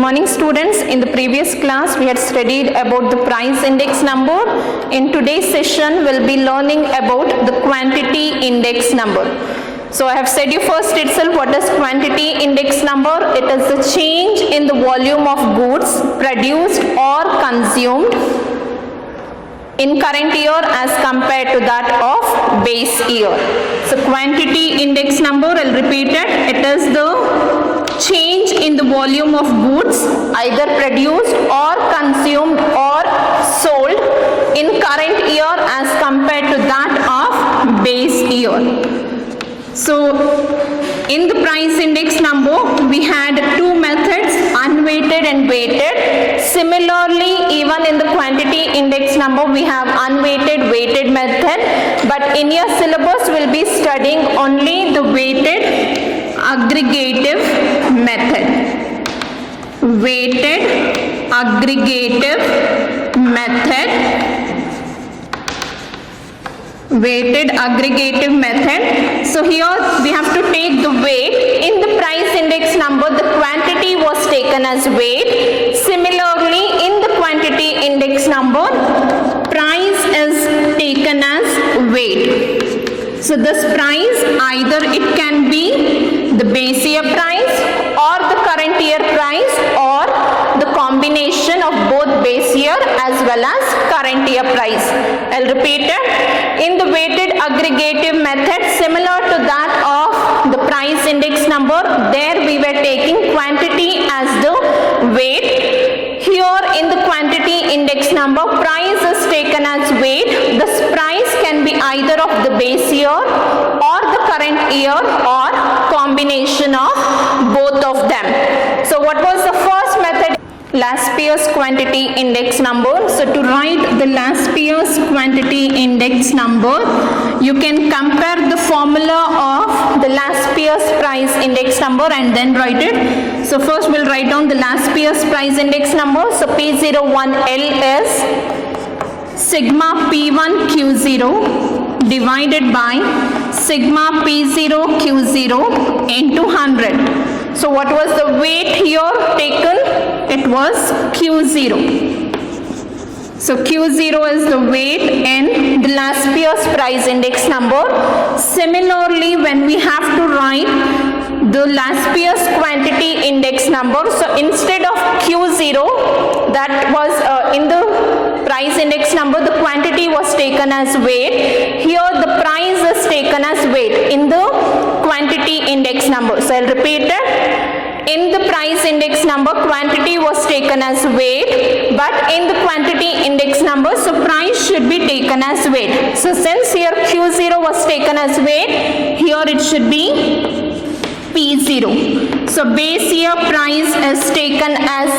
morning students. In the previous class we had studied about the price index number. In today's session we'll be learning about the quantity index number. So I have said you first itself what is quantity index number. It is the change in the volume of goods produced or consumed in current year as compared to that of base year. So quantity index number, I'll repeat it. It is the change in the volume of goods either produced or consumed or sold in current year as compared to that of base year. So in the price index number we had two methods, unweighted and weighted. Similarly, even in the quantity index number we have unweighted, weighted method, but in your syllabus we'll be studying only the weighted aggregative method. Weighted aggregative method. Weighted aggregative method. So here we have to take the weight. In the price index number the quantity was taken as weight. Similarly, in the quantity index number price is taken as weight. So this price either it can be the base year price or the current year price or the combination of both base year as well as current year price. I'll repeat it. In the weighted aggregative method, similar to that of the price index number, there we were taking quantity as the weight. Here in the quantity index number, price is taken as weight. This price can be either of the base year or the current year or combination of both of them. So what was the first method? Last year's quantity index number. So to write the last year's quantity index number, you can compare the formula of the last year's price index number and then write it. So first we'll write down the last year's price index number. So P01L is sigma P1 Q0 divided by sigma P0 Q0 into 100. So what was the weight here taken? It was Q0. So Q0 is the weight in the last year's price index number. Similarly, when we have to write the last year's quantity index number, so instead of Q0 that was in the price index number, the quantity was taken as weight. Here the price is taken as weight in the quantity index number. So I'll repeat it. In the price index number, quantity was taken as weight, but in the quantity index number, so price should be taken as weight. So since here Q0 was taken as weight, here it should be P0. So base year price is taken as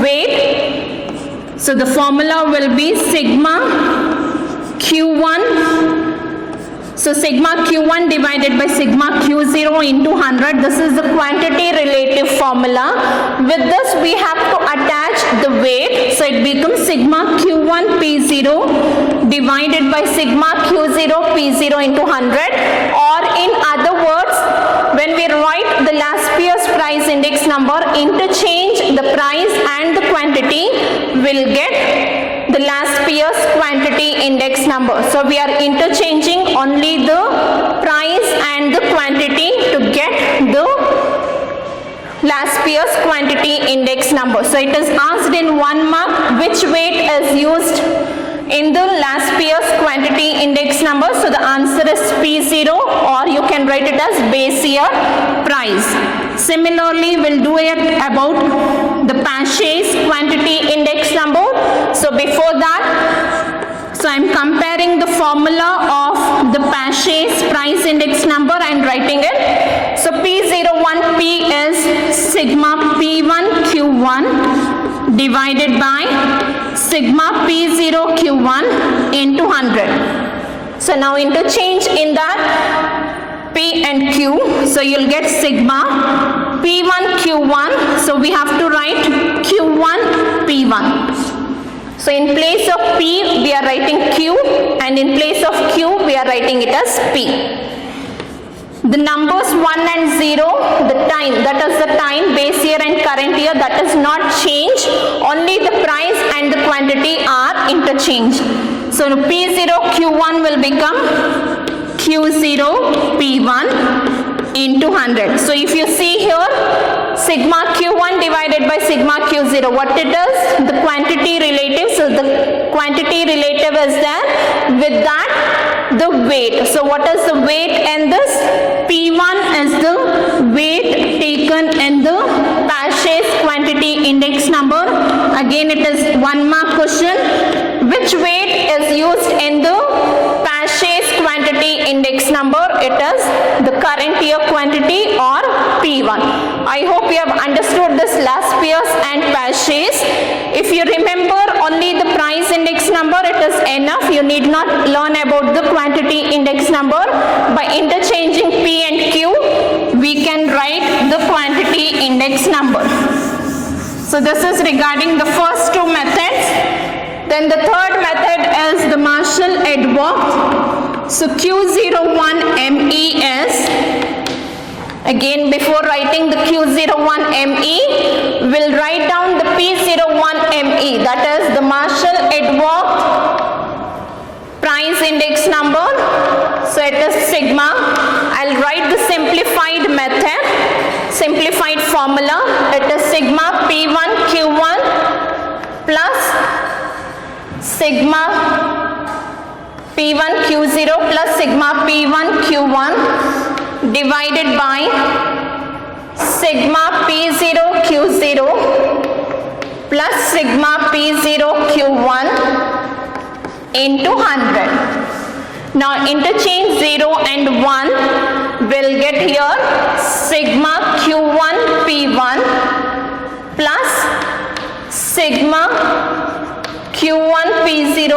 weight. So the formula will be sigma Q1. So sigma Q1 divided by sigma Q0 into 100. This is the quantity relative formula. With this we have to attach the weight. So it becomes sigma Q1 P0 divided by sigma Q0 P0 into 100. Or in other words, when we write the last year's price index number, interchange the price and the quantity, will get the last year's quantity index number. So we are interchanging only the price and the quantity to get the last year's quantity index number. So it is asked in 1 mark which weight is used in the last year's quantity index number. So the answer is P0, or you can write it as base year price. Similarly, we'll do it about the Paget's quantity index number. So before that, so I'm comparing the formula of the Paget's price index number and writing it. So P01P is sigma P1 Q1 divided by sigma P0 Q1 into 100. So now interchange in that P and Q. So you'll get sigma P1 Q1. So we have to write Q1 P1. So in place of P we are writing Q, and in place of Q we are writing it as P. The numbers 1 and 0, the time, that is the time, base year and current year, that is not changed. Only the price and the quantity are interchanged. So P0 Q1 will become Q0 P1 into 100. So if you see here, sigma Q1 divided by sigma Q0, what it is? The quantity relative. So the quantity relative is there. With that, the weight. So what is the weight in this? P1 is the weight taken in the Paget's quantity index number. Again, it is 1 mark question. Which weight is used in the Paget's quantity index number? It is the current year quantity or P1. I hope you have understood this Laspeyres and Paget's. If you remember only the price index number, it is enough. You need not learn about the quantity index number. By interchanging P and Q, we can write the quantity index number. So this is regarding the first two methods. Then the third method is the Marshall-Edwards. So Q01ME is, again before writing the Q01ME, we'll write down the P01ME, that is the Marshall-Edwards price index number. So it is sigma. I'll write the simplified method, simplified formula. It is sigma P1 Q1 plus sigma P1 Q0 plus sigma P1 Q1 divided by sigma P0 Q0 plus sigma P0 Q1 into 100. Now interchange 0 and 1, will get here sigma Q1 P1 plus sigma Q1 P0.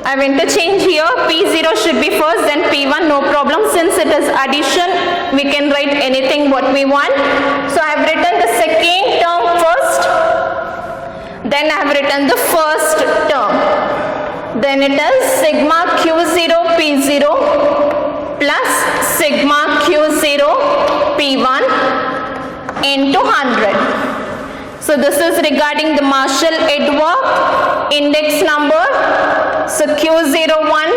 I have interchanged here, P0 should be first, then P1, no problem. Since it is addition, we can write anything what we want. So I have written the second term first, then I have written the first term. Then it is sigma Q0 P0 plus sigma Q0 P1 into 100. So this is regarding the Marshall-Edwards index number. So Q01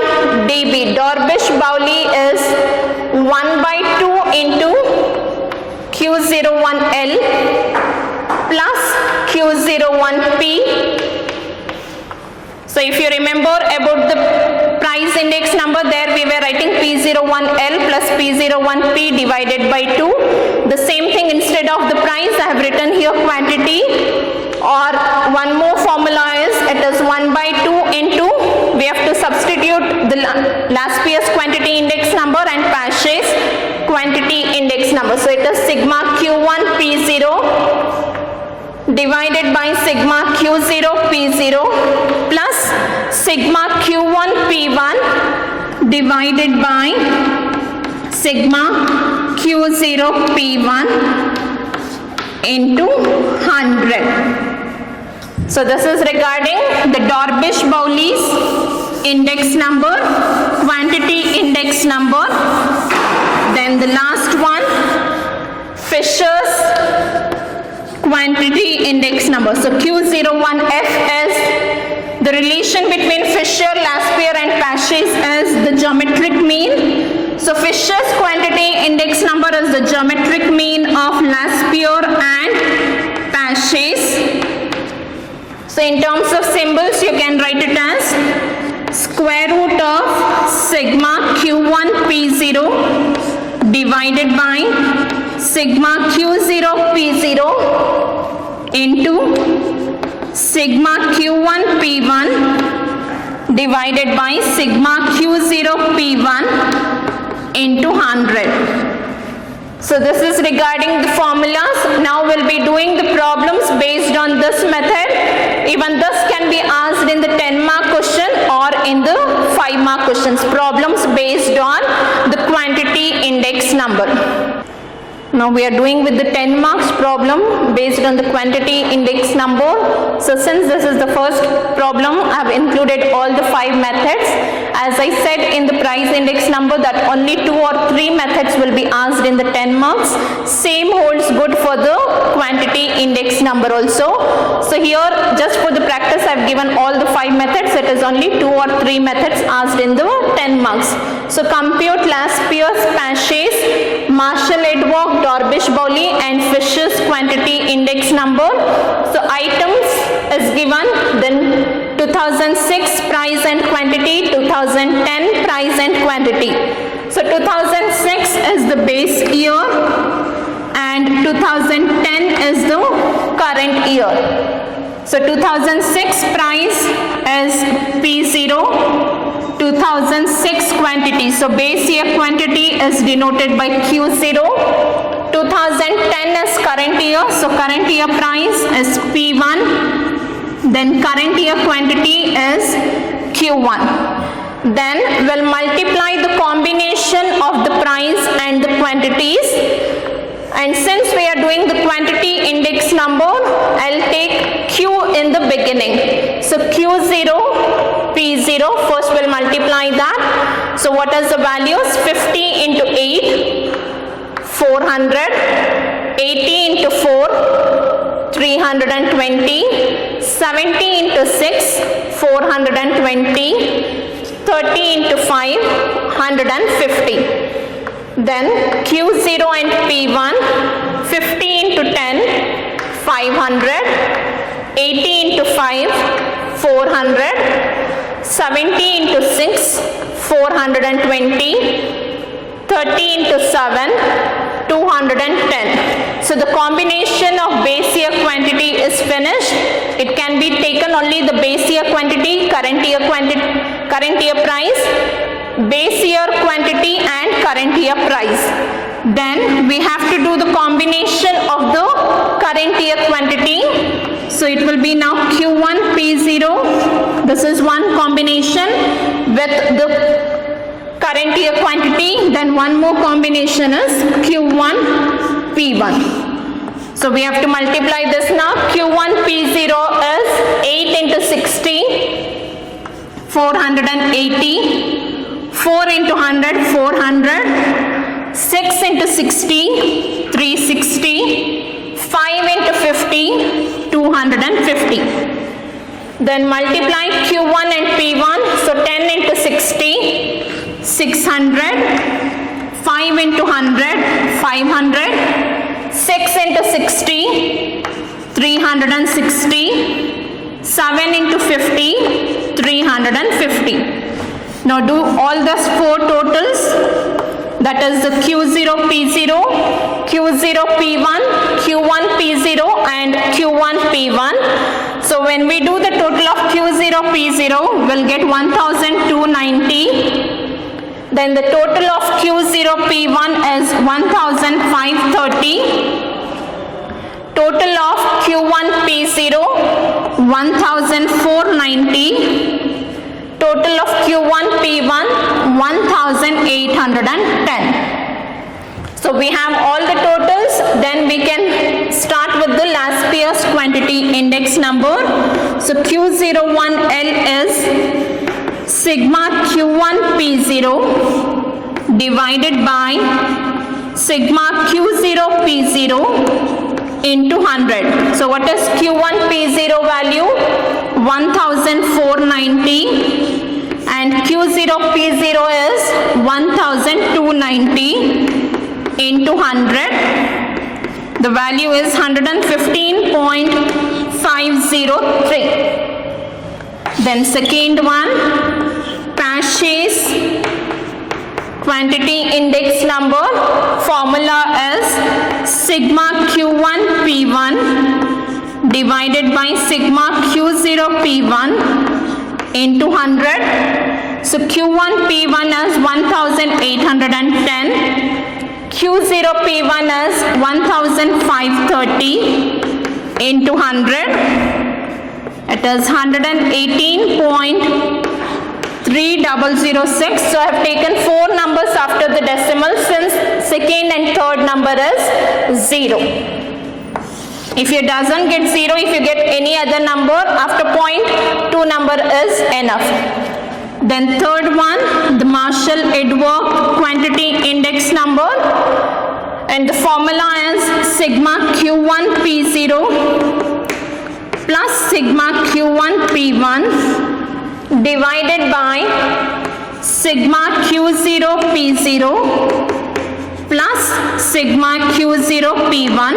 dB, Dorbish-Bowley is 1 by 2 into Q01L plus Q01P. So if you remember about the price index number, there we were writing P01L plus P01P divided by 2. The same thing, instead of the price, I have written here quantity, or one more formula is, it is 1 by 2 into, we have to substitute the Laspeyres quantity index number and Paget's quantity index number. So it is sigma Q1 P0 divided by sigma Q0 P0 plus sigma Q1 P1 divided by sigma Q0 P1 into 100. So this is regarding the Dorbish-Bowley's index number, quantity index number. Then the last one, Fisher's quantity index number. So Q01F is the relation between Fisher, Laspeyres and Paget's is the geometric mean. So Fisher's quantity index number is the geometric mean of Laspeyres and Paget's. So in terms of symbols, you can write it as square root of sigma Q1 P0 divided by sigma Q0 P0 into sigma Q1 P1 divided by sigma Q0 P1 into 100. So this is regarding the formulas. Now we'll be doing the problems based on this method. Even this can be asked in the 10-mark question or in the 5-mark questions. Problems based on the quantity index number. Now we are doing with the 10 marks problem based on the quantity index number. So since this is the first problem, I have included all the 5 methods. as I said in the price index number that only 2 or 3 methods will be asked in the 10 marks. Same holds good for the quantity index number also. So here just for the practice I have given all the 5 methods. It is only 2 or 3 methods asked in the 10 marks. So compute Laspier's, Paget's, Marshall-Edwards, Dorbish-Bowley and Fisher's quantity index number. So items is given, then 2006 price and quantity, 2010 price and quantity. So 2006 is the base year and 2010 is the current year. So 2006 price is P0, 2006 quantity. So base year quantity is denoted by Q0. 2010 is current year. So current year price is P1. Then current year quantity is Q1. Then we'll multiply the combination of the price and the quantities. And since we are doing the quantity index number, I'll take Q in the beginning. So Q0, P0, first we'll multiply that. So what is the values? 50 into 8, 400, 80 into 4, 320, 70 into 6, 420, 30 into 5, 150. Then Q0 and P1, 50 into 10, 500, 80 into 5, 400, 70 into 6, 420, 30 into 7, 210. So the combination of base year quantity is finished. It can be taken only the base year quantity, current year price, base year quantity and current year price. Then we have to do the combination of the current year quantity. So it will be now Q1 P0. This is one combination with the current year quantity. Then one more combination is Q1 P1. So we have to multiply this now. Q1 P0 is 8 into 60, 480, 4 into 100, 400, 6 into 60, 360, 5 into 50, 250. Then multiply Q1 and P1. So 10 into 60, 600, 5 into 100, 500, 6 into 60, 360, 7 into 50, 350. Now do all those 4 totals, that is the Q0 P0, Q0 P1, Q1 P0 and Q1 P1. So when we do the total of Q0 P0, we'll get 1290. Then the total of Q0 P1 is 1530. Total of Q1 P0, 1490. Total of Q1 P1, 1810. So we have all the totals. Then we can start with the Laspier's quantity index number. So Q01L is sigma Q1 P0 divided by sigma Q0 P0 into 100. So what is Q1 P0 value? 1490 and Q0 P0 is 1290 into 100. The value is 115.503. Then second one, Paget's quantity index number, formula is sigma Q1 P1 divided by sigma Q0 P1 into 100. So Q1 P1 is 1810, Q0 P1 is 1530 into 100. It is 118.3006. So I have taken 4 numbers after the decimal since second and third number is 0. If it doesn't get 0, if you get any other number after point, 2 number is enough. Then third one, the Marshall-Edworth quantity index number, and the formula is sigma Q1 P0 plus sigma Q1 P1 divided by sigma Q0 P0 plus sigma Q0 P1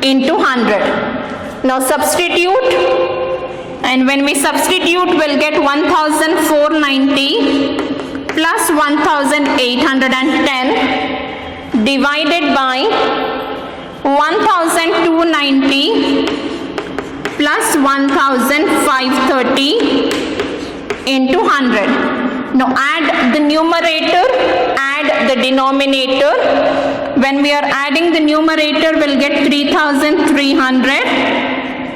into 100. Now substitute, and when we substitute we'll get 1490 plus 1810 divided by 1290 plus 1530 into 100. Now add the numerator, add the denominator. When we are adding the numerator, we'll get 3300.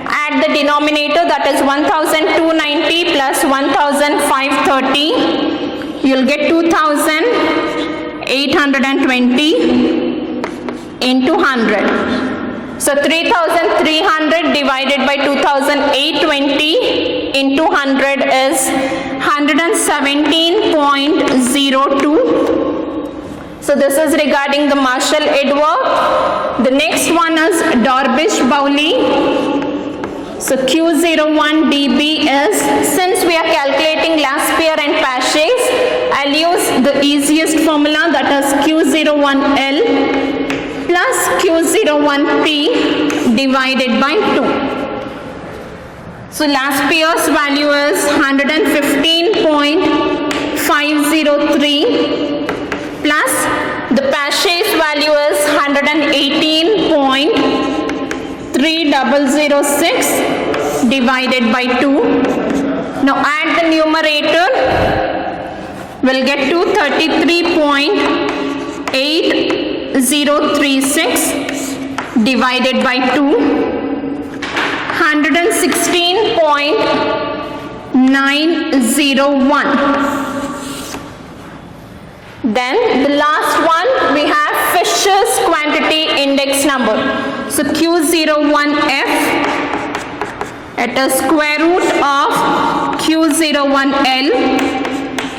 Add the denominator, that is 1290 plus 1530. You'll get 2820 into 100. So 3300 divided by 2820 into 100 is 117.02. So this is regarding the Marshall-Edworth. The next one is Dorbish-Bowley. So Q01 dB is, since we are calculating Laspeyres and Paschet's, I'll use the easiest formula, that is Q01L plus Q01P divided by 2. So Laspeyres value is 115.503 plus the Paschet's value is 118.3006 divided by 2. Now add the numerator, we'll get 233.8036 divided by 2, 116.901. Then the last one, we have Fisher's quantity index number. So Q01F, it is square root of Q01L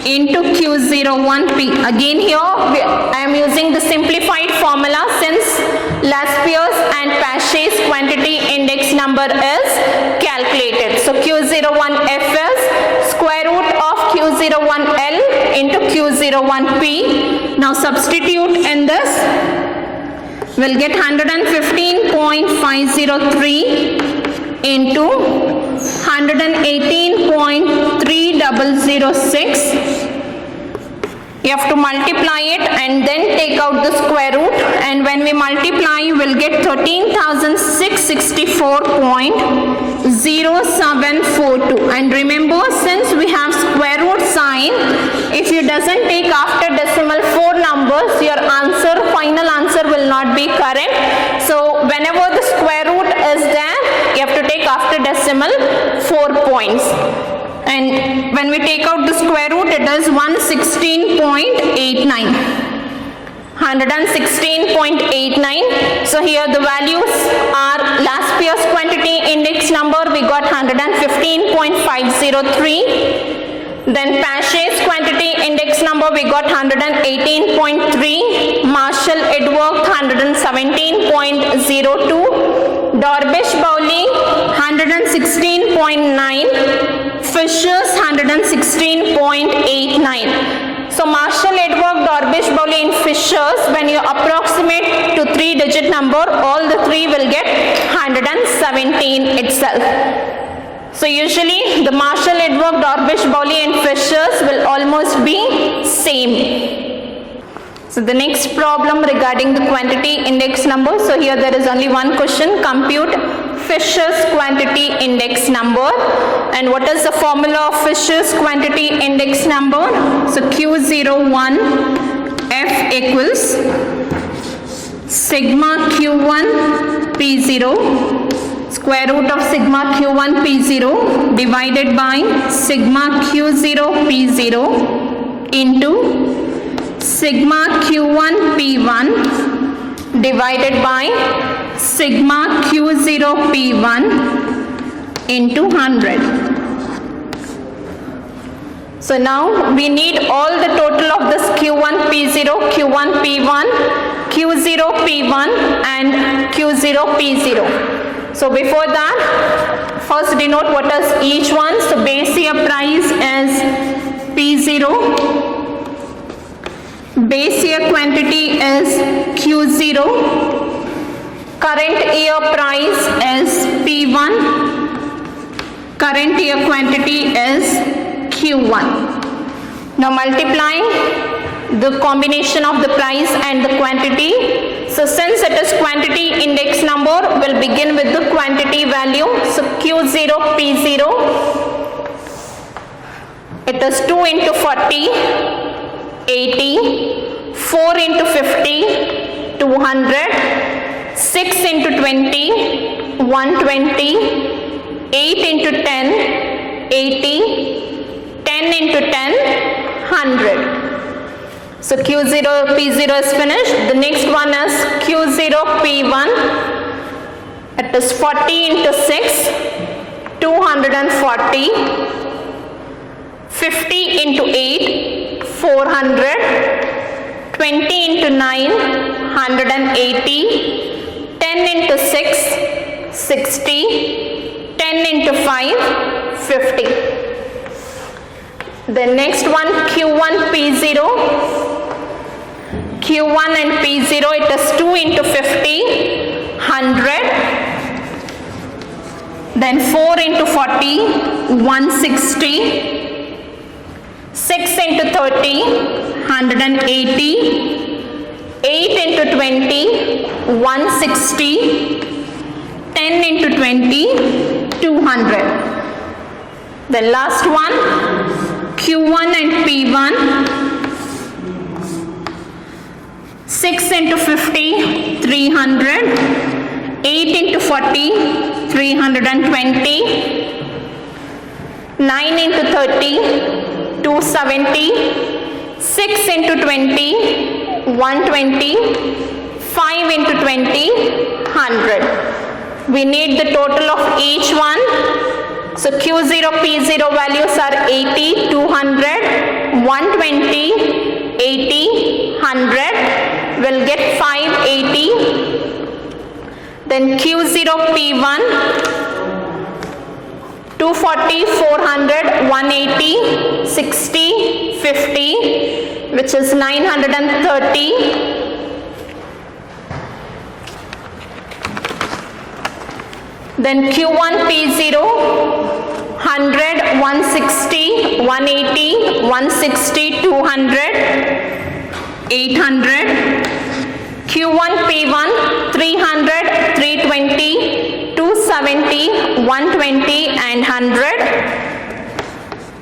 into Q01P. Again here I am using the simplified formula, since Laspeyres and Paschet's quantity index number is calculated. So Q01F is square root of Q01L into Q01P. Now substitute in this, we'll get 115.503 into 118.3006. You have to multiply it and then take out the square root, and when we multiply you will get 13,664.0742. and remember, since we have square root sign, if you doesn't take after decimal 4 numbers, your answer, final answer will not be correct. So whenever the square root is there, you have to take after decimal 4 points. And when we take out the square root, it is 116.89. 116.89. So here the values are Laspeyres quantity index number, we got 115.503. Then Paschet's quantity index number, we got 118.3. Marshall-Edworth 117.02. Dorbish-Bowley 116.9. Fisher's 116.89. So Marshall-Edworth, Dorbish-Bowley and Fisher's, when you approximate to 3-digit number, all the 3 will get 117 itself. So usually the Marshall-Edworth, Dorbish-Bowley and Fisher's will almost be same. So the next problem regarding the quantity index number. So here there is only one question, compute Fisher's quantity index number. And what is the formula of Fisher's quantity index number? So Q01 F equals sigma Q1 P0 square root of sigma Q1 P0 divided by sigma Q0 P0 into sigma Q1 P1 divided by sigma Q0 P1 into 100. So now we need all the total of this Q1 P0, Q1 P1, Q0 P1 and Q0 P0. So before that, first denote what is each one. So base year price is P0, base year quantity is Q0, current year price is P1, current year quantity is Q1. Now multiply the combination of the price and the quantity. So since it is quantity index number, we'll begin with the quantity value. So Q0 P0, it is 2 into 40, 80, 4 into 50, 200, 6 into 20, 120, 8 into 10, 80, 10 into 10, 100. So Q0 P0 is finished. The next one is Q0 P1. It is 40 into 6, 240, 50 into 8, 400, 20 into 9, 180, 10 into 6, 60, 10 into 5, 50. The next one Q1 P0, Q1 and P0, it is 2 into 50, 100, then 4 into 40, 160, 6 into 30, 180, 8 into 20, 160, 10 into 20, 200. The last one Q1 and P1, 6 into 50, 300, 8 into 40, 320, 9 into 30, 270, 6 into 20, 120, 5 into 20, 100. We need the total of each one. So Q0 P0 values are 80, 200, 120, 80, 100. We'll get 580. Then Q0 P1, 240, 400, 180, 60, 50, which is 930. Then Q1 P0, 100, 160, 180, 160, 200, 800. Q1 P1, 300, 320, 270, 120 and 100,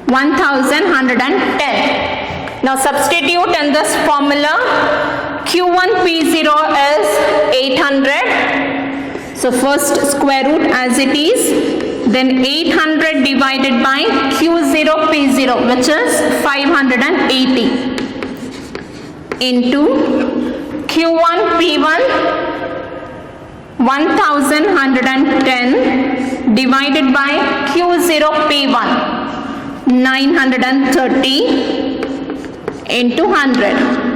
1110. Now substitute in this formula. Q1 P0 is 800. So first square root as it is, then 800 divided by Q0 P0, which is 580, into Q1 P1, 1110 divided by Q0 P1, 930 into 100.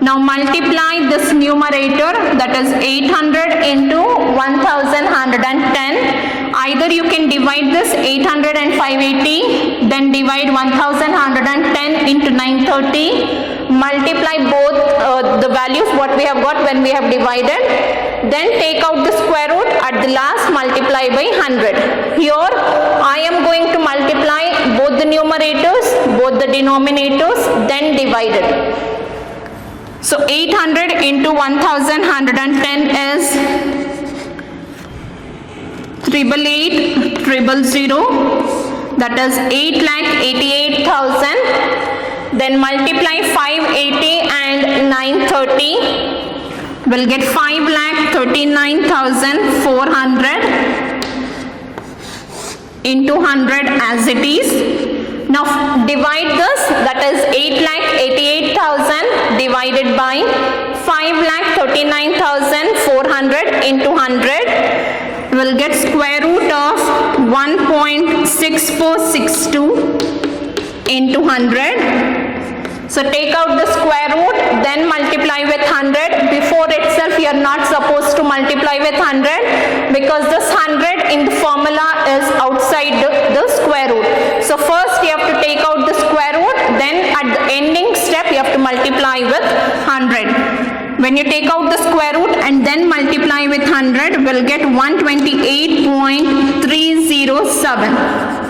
Now multiply this numerator, that is 800 into 1110. Either you can divide this 800 and 580, then divide 1110 into 930, multiply both the values what we have got when we have divided, then take out the square root, at the last multiply by 100. Here I am going to multiply both the numerators, both the denominators, then divide it. So 800 into 1110 is 888 000, that is 8,88,000. Then multiply 580 and 930, we'll get 5,39,400 into 100 as it is. Now divide this, that is 8,88,000 divided by 5,39,400 into 100. We'll get square root of 1.6462 into 100. So take out the square root, then multiply with 100. Before itself, you are not supposed to multiply with 100 because this 100 in the formula is outside the square root. So first you have to take out the square root, then at the ending step you have to multiply with 100. When you take out the square root and then multiply with 100, we'll get 128.307.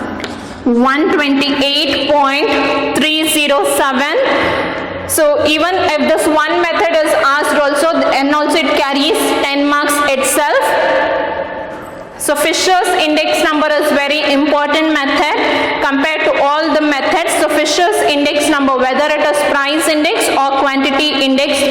128.307. So even if this one method is asked also, and also it carries 10 marks itself. So Fisher's index number is very important method compared to all the methods. So Fisher's index number, whether it is price index or quantity index,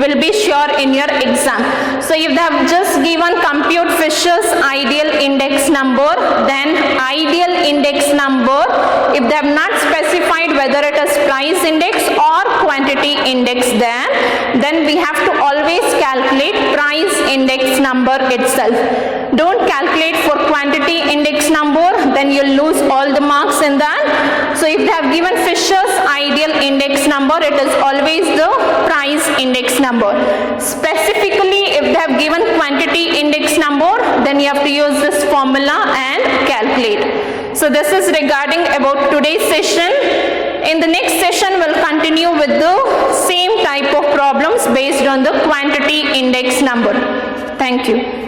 will be sure in your exam. So if they have just given compute Fisher's ideal index number, then ideal index number, if they have not specified whether it is price index or quantity index, then we have to always calculate price index number itself. Don't calculate for quantity index number, then you'll lose all the marks in that. So if they have given Fisher's ideal index number, it is always the price index number. Specifically, if they have given quantity index number, then you have to use this formula and calculate. So this is regarding about today's session. In the next session, we'll continue with the same type of problems based on the quantity index number. Thank you.